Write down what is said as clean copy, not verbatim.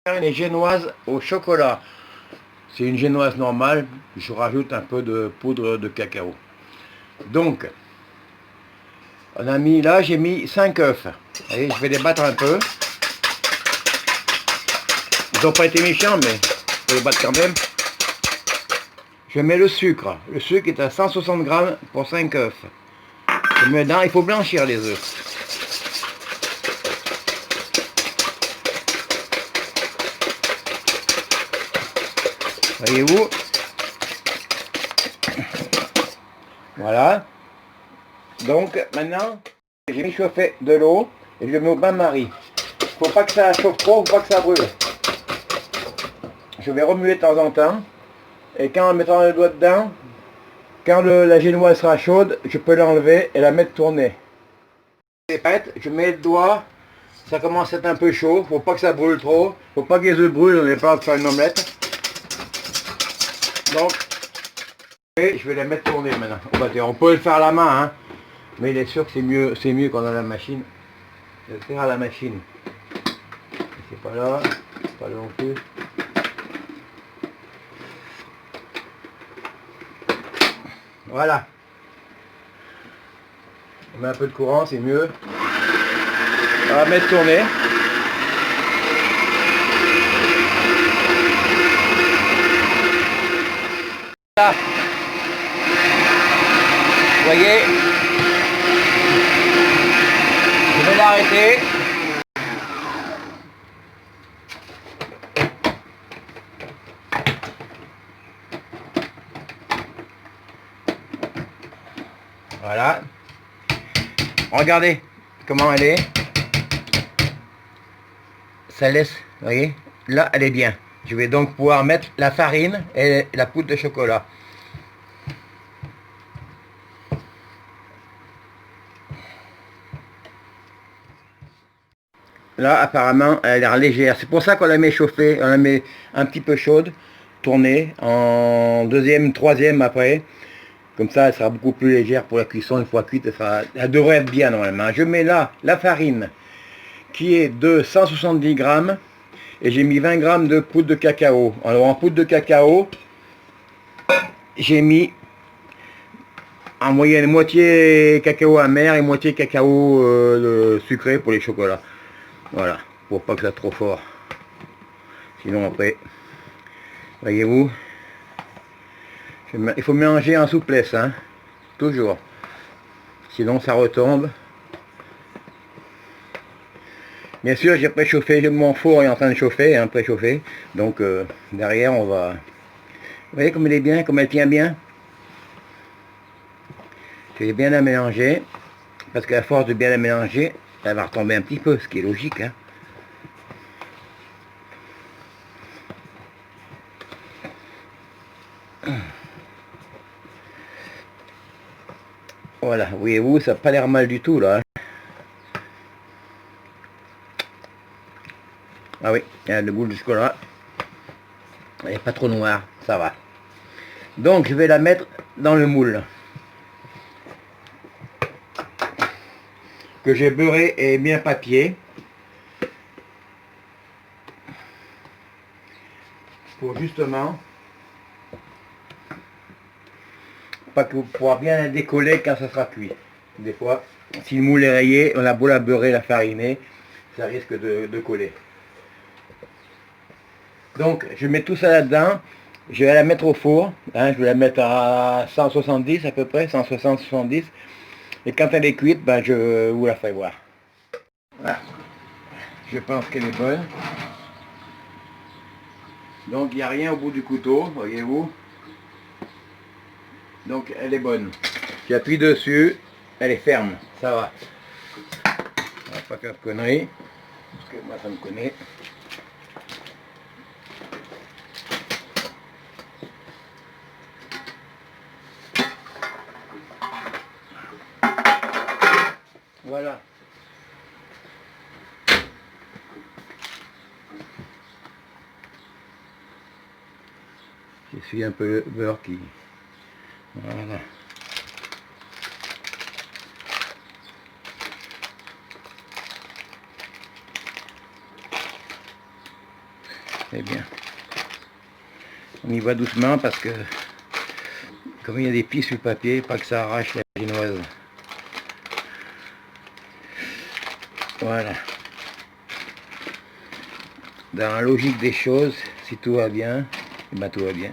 Une génoise au chocolat. C'est une génoise normale, je rajoute un peu de poudre de cacao. Donc, on a mis, là j'ai mis 5 œufs. Allez, je vais les battre un peu. Ils n'ont pas été méchants, mais je vais les battre quand même. Je mets le sucre. Le sucre est à 160 grammes pour 5 œufs. Je mets dedans, il faut blanchir les œufs. Voyez-vous? Voilà. Donc maintenant, j'ai mis chauffer de l'eau et je le mets au bain-marie. Faut pas que ça chauffe trop, faut pas que ça brûle. Je vais remuer de temps en temps. Et quand en mettant le doigt dedans, quand la génoise sera chaude, je peux l'enlever et la mettre tourner. C'est prête, je mets le doigt, ça commence à être un peu chaud, faut pas que ça brûle trop, faut pas que les œufs brûlent, on n'est pas en train de faire une omelette. Donc, et je vais la mettre tourner maintenant. On peut le faire à la main, hein, mais il est sûr que c'est mieux qu'on a la machine. Je vais le faire à la machine. C'est pas là, pas là non plus. Voilà. On met un peu de courant, c'est mieux. On va mettre tourner. Là. Vous voyez, je vais l'arrêter. Voilà. Regardez comment elle est. Ça laisse, vous voyez, là elle est bien. Je vais donc pouvoir mettre la farine et la poudre de chocolat. Là apparemment elle a l'air légère. C'est pour ça qu'on la met chauffer, on la met un petit peu chaude, tournée en deuxième, troisième après. Comme ça elle sera beaucoup plus légère pour la cuisson. Une fois cuite, elle devrait être bien normalement. Je mets là la farine qui est de 170 grammes. Et j'ai mis 20 grammes de poudre de cacao. Alors en poudre de cacao, j'ai mis en moyenne moitié cacao amer et moitié cacao sucré pour les chocolats. Voilà, pour pas que ça soit trop fort. Sinon après, voyez-vous, il faut mélanger en souplesse, hein, toujours. Sinon ça retombe. Bien sûr, j'ai préchauffé, mon four est en train de chauffer, hein, préchauffé. Donc derrière on va... Vous voyez comme elle est bien, comme elle tient bien. Je vais bien la mélanger, parce qu'à force de bien la mélanger, elle va retomber un petit peu, ce qui est logique, hein. Voilà, voyez-vous, ça n'a pas l'air mal du tout là. Ah oui, il y a le goût du chocolat. Elle n'est pas trop noire, ça va. Donc je vais la mettre dans le moule que j'ai beurré et bien papier pour justement pas que vous pourrez bien la décoller quand ça sera cuit. Des fois, si le moule est rayé, on a beau la beurrer, la fariner, ça risque de coller. Donc je mets tout ça là-dedans. Je vais la mettre au four, hein, je vais la mettre à 170 à peu près, 160-170. Et quand elle est cuite, ben, je vous la fais voir. Voilà. Je pense qu'elle est bonne. Donc il n'y a rien au bout du couteau, voyez-vous. Donc elle est bonne. J'appuie dessus, elle est ferme, ça va. On va pas faire de conneries, parce que moi ça me connaît. Voilà. J'essuie un peu le beurre qui... Voilà. C'est bien. On y va doucement parce que comme il y a des plis sur le papier, pas que ça arrache la génoise. Voilà. Dans la logique des choses, si tout va bien, eh ben tout va bien.